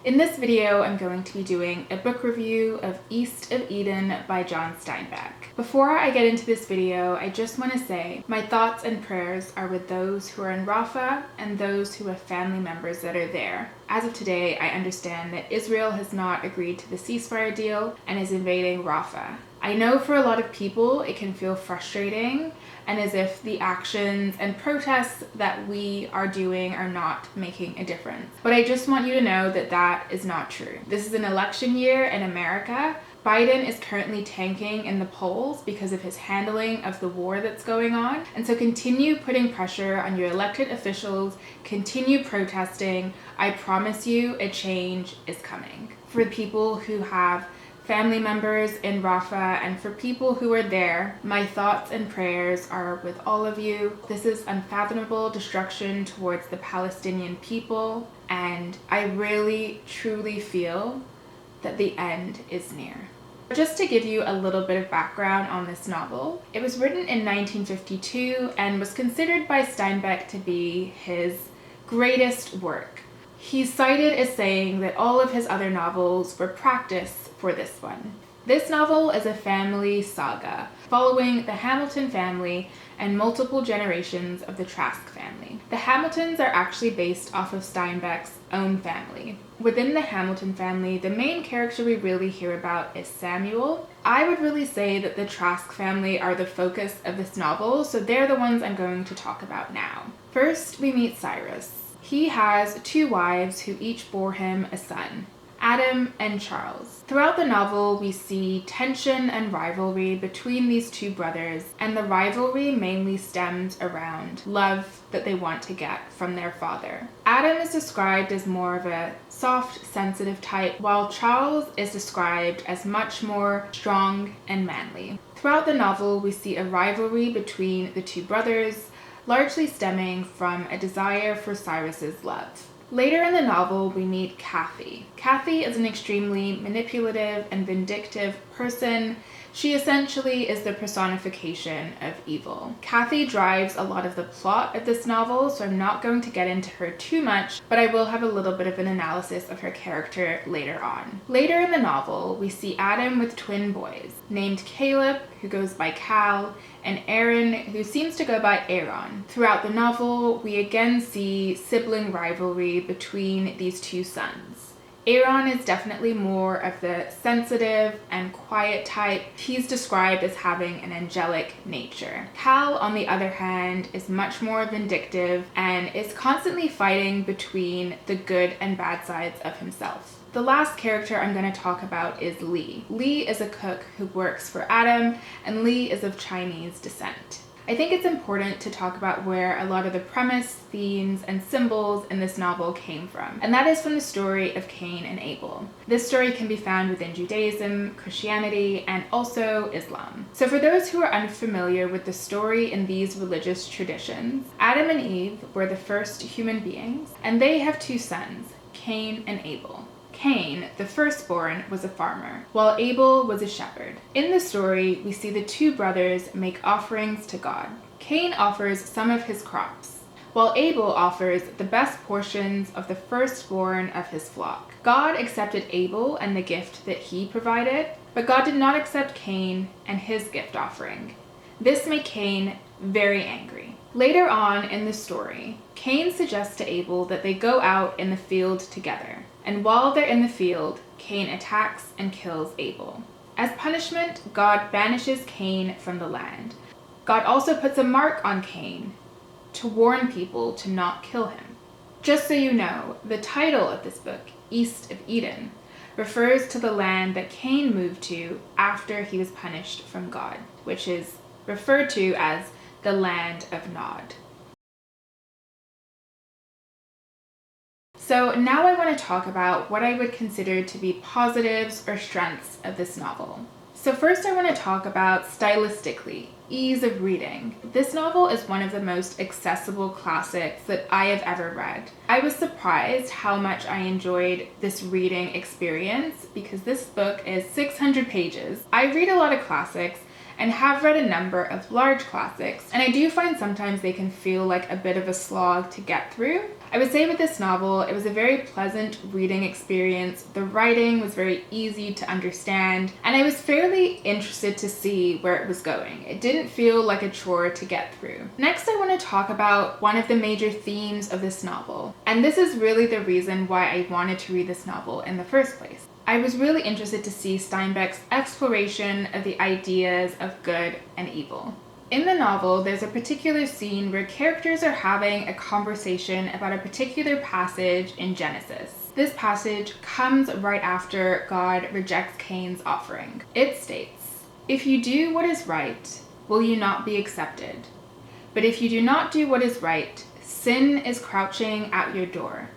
In this video, I'm going to be doing a book review of East of Eden by John Steinbeck. Before I get into this video, I just want to say my thoughts and prayers are with those who are in Rafah and those who have family members that are there. As of today, I understand that Israel has not agreed to the ceasefire deal and is invading Rafah. I know for a lot of people it can feel frustrating and as if the actions and protests that we are doing are not making a difference. But I just want you to know that that is not true. This is an election year in America. Biden is currently tanking in the polls because of his handling of the war that's going on. And so continue putting pressure on your elected officials, continue protesting. I promise you a change is coming. For people who have family members in Rafah and for people who are there, my thoughts and prayers are with all of you. This is unfathomable destruction towards the Palestinian people, and I really, truly feel that the end is near. Just to give you a little bit of background on this novel, it was written in 1952 and was considered by Steinbeck to be his greatest work. He's cited as saying that all of his other novels were practice for this one. This novel is a family saga following the Hamilton family and multiple generations of the Trask family. The Hamiltons are actually based off of Steinbeck's own family. Within the Hamilton family, the main character we really hear about is Samuel. I would really say that the Trask family are the focus of this novel, so they're the ones I'm going to talk about now. First, we meet Cyrus. He has two wives who each bore him a son, Adam and Charles. Throughout the novel, we see tension and rivalry between these two brothers, and the rivalry mainly stems around love that they want to get from their father. Adam is described as more of a soft, sensitive type, while Charles is described as much more strong and manly. Throughout the novel, we see a rivalry between the two brothers, largely stemming from a desire for Cyrus's love. Later in the novel, we meet Kathy. Kathy is an extremely manipulative and vindictive person. She essentially is the personification of evil. Kathy drives a lot of the plot of this novel, so I'm not going to get into her too much, but I will have a little bit of an analysis of her character later on. Later in the novel, we see Adam with twin boys, named Caleb, who goes by Cal, and Aaron, who seems to go by Aaron. Throughout the novel, we again see sibling rivalry between these two sons. Aaron is definitely more of the sensitive and quiet type. He's described as having an angelic nature. Cal, on the other hand, is much more vindictive and is constantly fighting between the good and bad sides of himself. The last character I'm going to talk about is Lee. Lee is a cook who works for Adam, and Lee is of Chinese descent. I think it's important to talk about where a lot of the premise, themes, and symbols in this novel came from, and that is from the story of Cain and Abel. This story can be found within Judaism, Christianity, and also Islam. So for those who are unfamiliar with the story in these religious traditions, Adam and Eve were the first human beings, and they have two sons, Cain and Abel. Cain, the firstborn, was a farmer, while Abel was a shepherd. In the story, we see the two brothers make offerings to God. Cain offers some of his crops, while Abel offers the best portions of the firstborn of his flock. God accepted Abel and the gift that he provided, but God did not accept Cain and his gift offering. This made Cain very angry. Later on in the story, Cain suggests to Abel that they go out in the field together. And while they're in the field, Cain attacks and kills Abel. As punishment, God banishes Cain from the land. God also puts a mark on Cain to warn people to not kill him. Just so you know, the title of this book, East of Eden, refers to the land that Cain moved to after he was punished from God, which is referred to as the land of Nod. So now I want to talk about what I would consider to be positives or strengths of this novel. So first I want to talk about stylistically, ease of reading. This novel is one of the most accessible classics that I have ever read. I was surprised how much I enjoyed this reading experience because this book is 600 pages. I read a lot of classics, and have read a number of large classics, and I do find sometimes they can feel like a bit of a slog to get through. I would say with this novel, it was a very pleasant reading experience. The writing was very easy to understand, and I was fairly interested to see where it was going. It didn't feel like a chore to get through. Next, I want to talk about one of the major themes of this novel, and this is really the reason why I wanted to read this novel in the first place. I was really interested to see Steinbeck's exploration of the ideas of good and evil. In the novel, there's a particular scene where characters are having a conversation about a particular passage in Genesis. This passage comes right after God rejects Cain's offering. It states, "If you do what is right, will you not be accepted? But if you do not do what is right, sin is crouching at your door.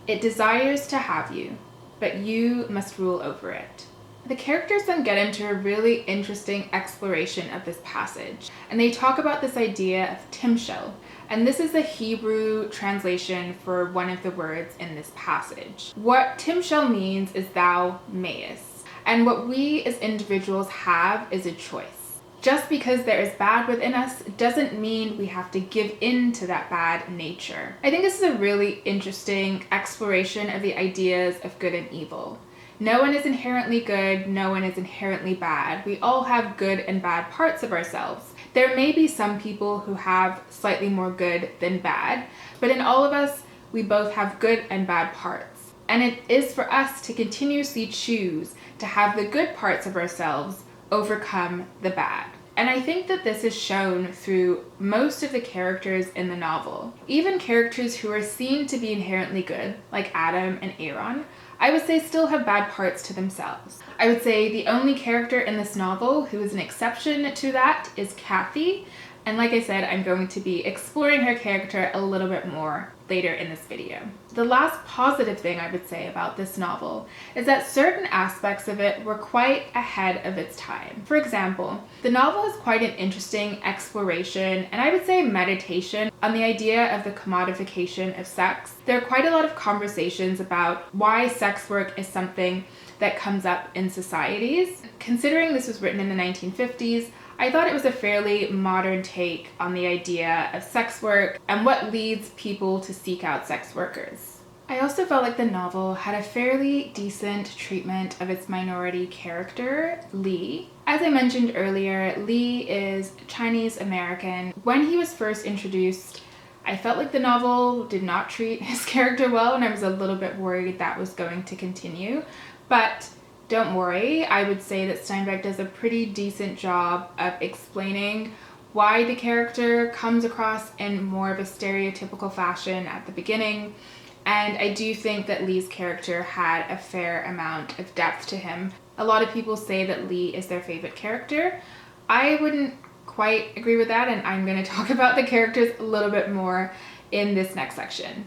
It desires to have you, but you must rule over it." The characters then get into a really interesting exploration of this passage, and they talk about this idea of timshel, and this is the Hebrew translation for one of the words in this passage. What timshel means is thou mayest, and what we as individuals have is a choice. Just because there is bad within us doesn't mean we have to give in to that bad nature. I think this is a really interesting exploration of the ideas of good and evil. No one is inherently good, no one is inherently bad. We all have good and bad parts of ourselves. There may be some people who have slightly more good than bad, but in all of us, we both have good and bad parts. And it is for us to continuously choose to have the good parts of ourselves overcome the bad. And I think that this is shown through most of the characters in the novel. Even characters who are seen to be inherently good, like Adam and Aaron, I would say still have bad parts to themselves. I would say the only character in this novel who is an exception to that is Kathy. And like I said, I'm going to be exploring her character a little bit more later in this video. The last positive thing I would say about this novel is that certain aspects of it were quite ahead of its time. For example, the novel is quite an interesting exploration, and I would say meditation, on the idea of the commodification of sex. There are quite a lot of conversations about why sex work is something that comes up in societies. Considering this was written in the 1950s, I thought it was a fairly modern take on the idea of sex work and what leads people to seek out sex workers. I also felt like the novel had a fairly decent treatment of its minority character, Lee. As I mentioned earlier, Lee is Chinese American. When he was first introduced, I felt like the novel did not treat his character well, and I was a little bit worried that was going to continue. But don't worry, I would say that Steinbeck does a pretty decent job of explaining why the character comes across in more of a stereotypical fashion at the beginning, and I do think that Lee's character had a fair amount of depth to him. A lot of people say that Lee is their favorite character. I wouldn't quite agree with that, and I'm going to talk about the characters a little bit more in this next section.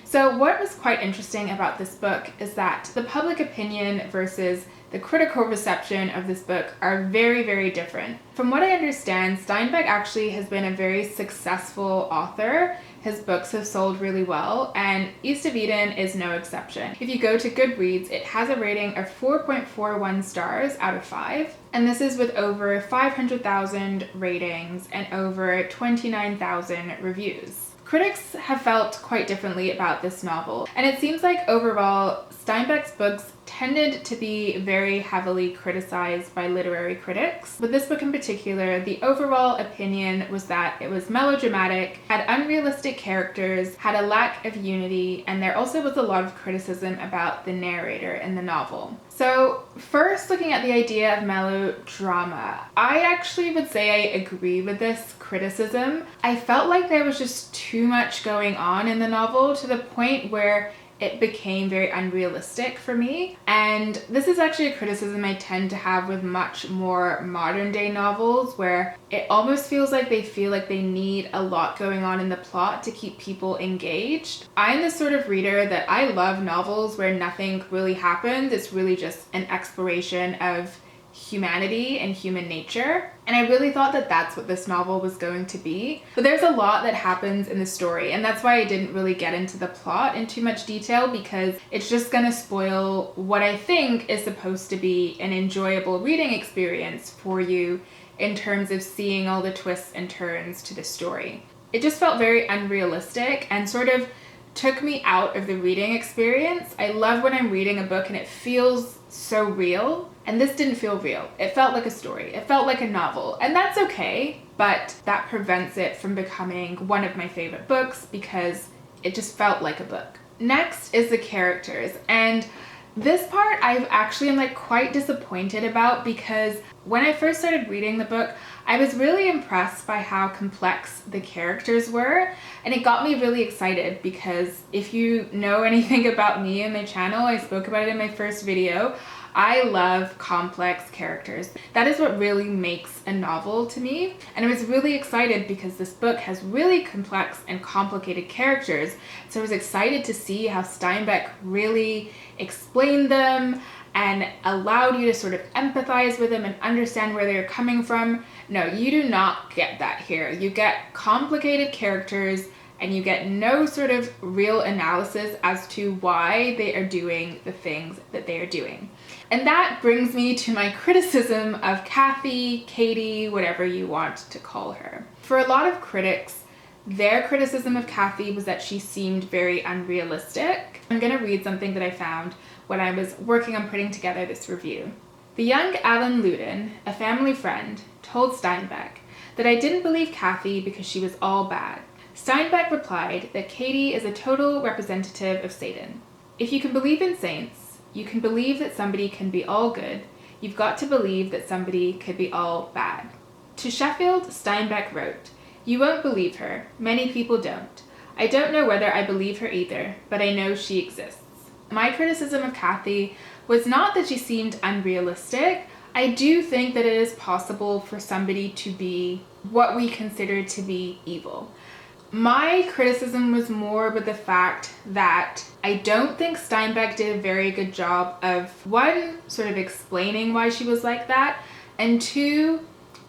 So what was quite interesting about this book is that the public opinion versus the critical reception of this book are very, very different. From what I understand, Steinbeck actually has been a very successful author. His books have sold really well, and East of Eden is no exception. If you go to Goodreads, it has a rating of 4.41 stars out of 5, and this is with over 500,000 ratings and over 29,000 reviews. Critics have felt quite differently about this novel, and it seems like overall Steinbeck's books tended to be very heavily criticized by literary critics. With this book in particular, the overall opinion was that it was melodramatic, had unrealistic characters, had a lack of unity, and there also was a lot of criticism about the narrator in the novel. So first, looking at the idea of melodrama, I actually would say I agree with this criticism. I felt like there was just too much going on in the novel to the point where it became very unrealistic for me. And this is actually a criticism I tend to have with much more modern day novels, where it almost feels like they need a lot going on in the plot to keep people engaged. I'm the sort of reader that I love novels where nothing really happens. It's really just an exploration of humanity and human nature. And I really thought that that's what this novel was going to be. But there's a lot that happens in the story, and that's why I didn't really get into the plot in too much detail, because it's just gonna spoil what I think is supposed to be an enjoyable reading experience for you in terms of seeing all the twists and turns to the story. It just felt very unrealistic and sort of took me out of the reading experience. I love when I'm reading a book and it feels so real, and this didn't feel real. It felt like a story. It felt like a novel, and that's okay, but that prevents it from becoming one of my favorite books because it just felt like a book. Next is the characters, and this part I actually am like quite disappointed about, because when I first started reading the book, I was really impressed by how complex the characters were, and it got me really excited because if you know anything about me and my channel, I spoke about it in my first video, I love complex characters. That is what really makes a novel to me, and I was really excited because this book has really complex and complicated characters, so I was excited to see how Steinbeck really explained them and allowed you to sort of empathize with them and understand where they're coming from. No, you do not get that here. You get complicated characters and you get no sort of real analysis as to why they are doing the things that they are doing. And that brings me to my criticism of Kathy, Katie, whatever you want to call her. For a lot of critics, their criticism of Kathy was that she seemed very unrealistic. I'm gonna read something that I found when I was working on putting together this review. The young Alan Luden, a family friend, told Steinbeck that I didn't believe Kathy because she was all bad. Steinbeck replied that Katie is a total representative of Satan. If you can believe in saints, you can believe that somebody can be all good, you've got to believe that somebody could be all bad. To Sheffield, Steinbeck wrote, "You won't believe her. Many people don't. I don't know whether I believe her either, but I know she exists." My criticism of Kathy was not that she seemed unrealistic. I do think that it is possible for somebody to be what we consider to be evil. My criticism was more with the fact that I don't think Steinbeck did a very good job of, one, sort of explaining why she was like that, and two,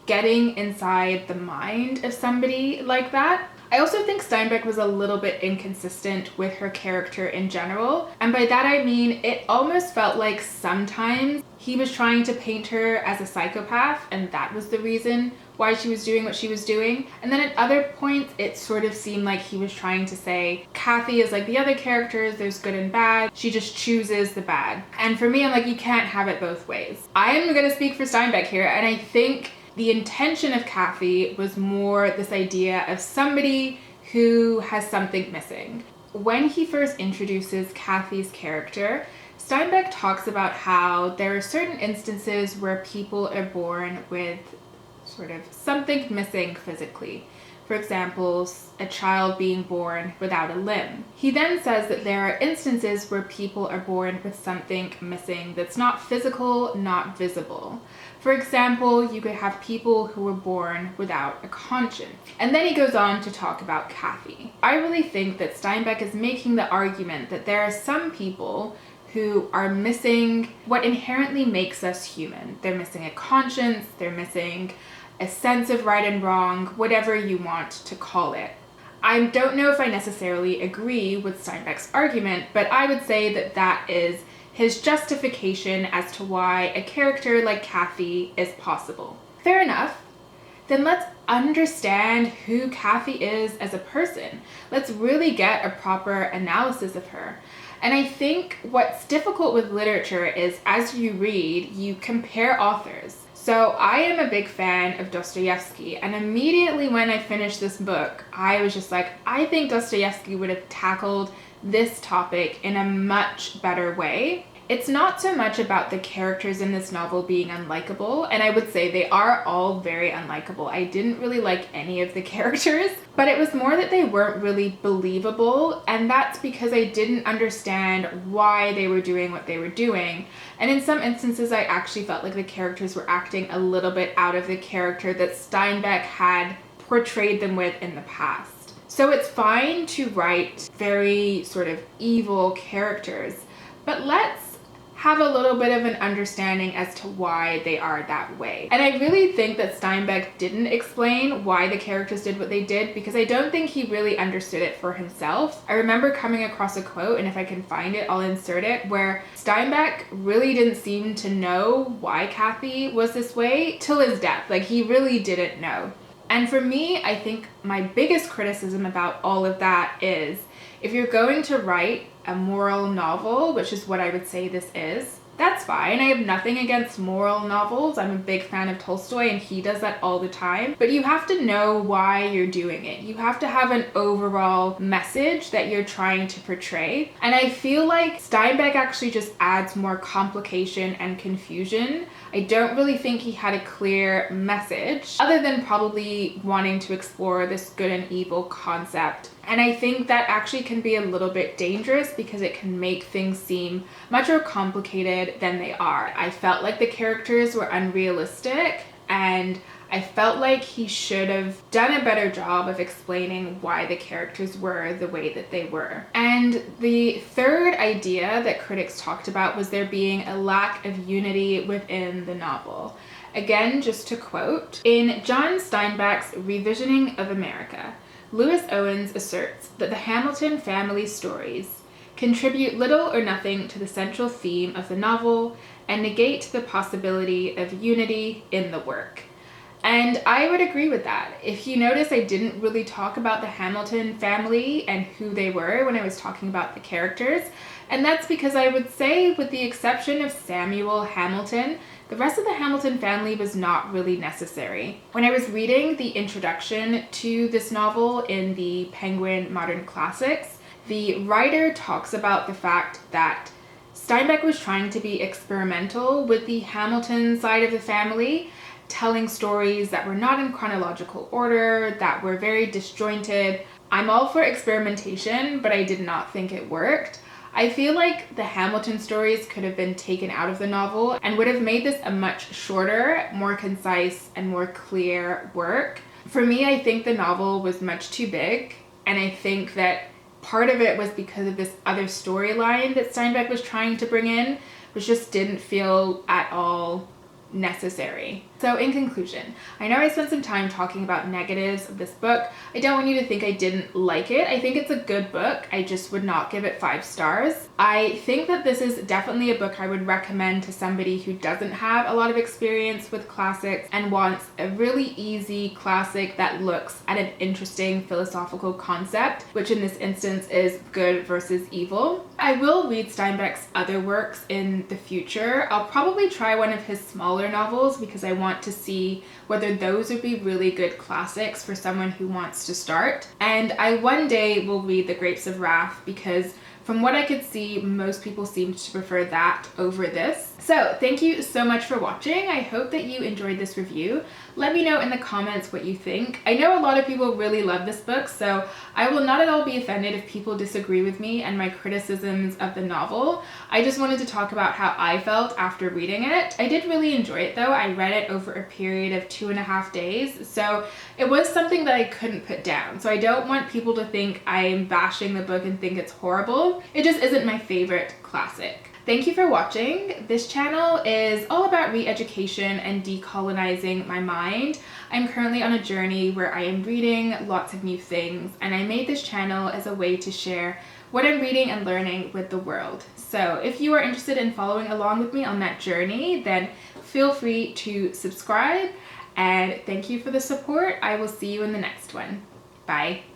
getting inside the mind of somebody like that. I also think Steinbeck was a little bit inconsistent with her character in general, and by that I mean it almost felt like sometimes he was trying to paint her as a psychopath and that was the reason why she was doing what she was doing, and then at other points it sort of seemed like he was trying to say Kathy is like the other characters, there's good and bad, she just chooses the bad. And for me, I'm like, you can't have it both ways. I am gonna speak for Steinbeck here, and I think the intention of Kathy was more this idea of somebody who has something missing. When he first introduces Kathy's character, Steinbeck talks about how there are certain instances where people are born with sort of something missing physically. For example, a child being born without a limb. He then says that there are instances where people are born with something missing that's not physical, not visible. For example, you could have people who were born without a conscience. And then he goes on to talk about Kathy. I really think that Steinbeck is making the argument that there are some people who are missing what inherently makes us human. They're missing a conscience, they're missing a sense of right and wrong, whatever you want to call it. I don't know if I necessarily agree with Steinbeck's argument, but I would say that that is his justification as to why a character like Kathy is possible. Fair enough. Then let's understand who Kathy is as a person. Let's really get a proper analysis of her. And I think what's difficult with literature is as you read, you compare authors. So I am a big fan of Dostoevsky, and immediately when I finished this book, I was just like, I think Dostoevsky would have tackled this topic in a much better way. It's not so much about the characters in this novel being unlikable, and I would say they are all very unlikable. I didn't really like any of the characters, but it was more that they weren't really believable, and that's because I didn't understand why they were doing what they were doing. And in some instances, I actually felt like the characters were acting a little bit out of the character that Steinbeck had portrayed them with in the past. So it's fine to write very sort of evil characters, but let's have a little bit of an understanding as to why they are that way. And I really think that Steinbeck didn't explain why the characters did what they did, because I don't think he really understood it for himself. I remember coming across a quote, and if I can find it, I'll insert it, where Steinbeck really didn't seem to know why Kathy was this way till his death. Like, he really didn't know. And for me, I think my biggest criticism about all of that is, if you're going to write a moral novel, which is what I would say this is, that's fine. I have nothing against moral novels. I'm a big fan of Tolstoy, and he does that all the time. But you have to know why you're doing it. You have to have an overall message that you're trying to portray. And I feel like Steinbeck actually just adds more complication and confusion. I don't really think he had a clear message, other than probably wanting to explore this good and evil concept. And I think that actually can be a little bit dangerous, because it can make things seem much more complicated than they are. I felt like the characters were unrealistic, and I felt like he should have done a better job of explaining why the characters were the way that they were. And the third idea that critics talked about was there being a lack of unity within the novel. Again, just to quote, in John Steinbeck's Revisioning of America, Lewis Owens asserts that the Hamilton family stories contribute little or nothing to the central theme of the novel and negate the possibility of unity in the work. And I would agree with that. If you notice, I didn't really talk about the Hamilton family and who they were when I was talking about the characters. And that's because I would say, with the exception of Samuel Hamilton, the rest of the Hamilton family was not really necessary. When I was reading the introduction to this novel in the Penguin Modern Classics, the writer talks about the fact that Steinbeck was trying to be experimental with the Hamilton side of the family, telling stories that were not in chronological order, that were very disjointed. I'm all for experimentation, but I did not think it worked. I feel like the Hamilton stories could have been taken out of the novel and would have made this a much shorter, more concise, and more clear work. For me, I think the novel was much too big, and I think that part of it was because of this other storyline that Steinbeck was trying to bring in, which just didn't feel at all necessary. So in conclusion, I know I spent some time talking about negatives of this book. I don't want you to think I didn't like it. I think it's a good book. I just would not give it 5 stars. I think that this is definitely a book I would recommend to somebody who doesn't have a lot of experience with classics and wants a really easy classic that looks at an interesting philosophical concept, which in this instance is good versus evil. I will read Steinbeck's other works in the future. I'll probably try one of his smaller novels, because I want to see whether those would be really good classics for someone who wants to start. And I one day will read The Grapes of Wrath, because from what I could see, most people seem to prefer that over this. So thank you so much for watching. I hope that you enjoyed this review. Let me know in the comments what you think. I know a lot of people really love this book, so I will not at all be offended if people disagree with me and my criticisms of the novel. I just wanted to talk about how I felt after reading it. I did really enjoy it though. I read it over a period of 2.5 days, so it was something that I couldn't put down. So I don't want people to think I'm bashing the book and think it's horrible. It just isn't my favorite classic. Thank you for watching. This channel is all about re-education and decolonizing my mind. I'm currently on a journey where I am reading lots of new things, and I made this channel as a way to share what I'm reading and learning with the world. So if you are interested in following along with me on that journey, then feel free to subscribe, and thank you for the support. I will see you in the next one. Bye.